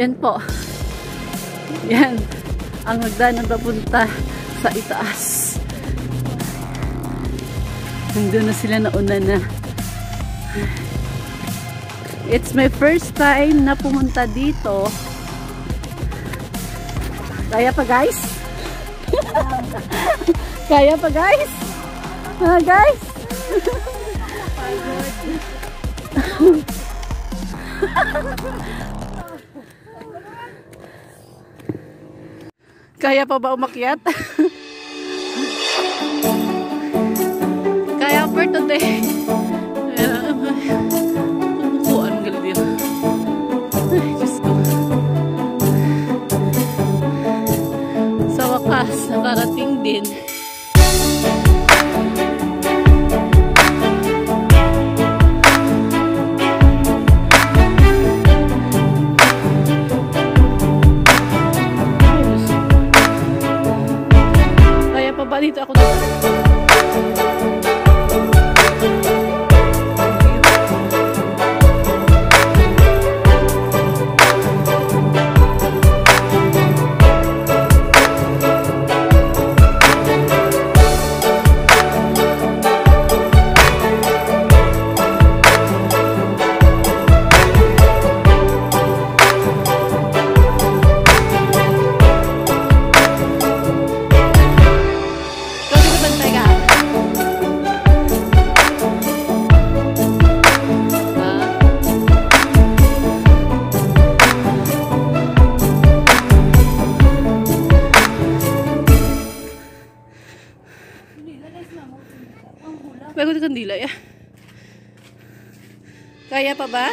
Yan po. Yan. Ang hagdanan papunta sa itaas. Nandun na sila, nauna na. It's my first time na pumunta dito. Kaya pa guys? Kaya pa guys? Guys? Kaya pa ba umakyat? Kaya for today. Pumukuan galit yun. Ay, Diyos ko. Sa wakas, nakarating din. Dito ako dito. Bago na kandila ya. Kaya pa ba?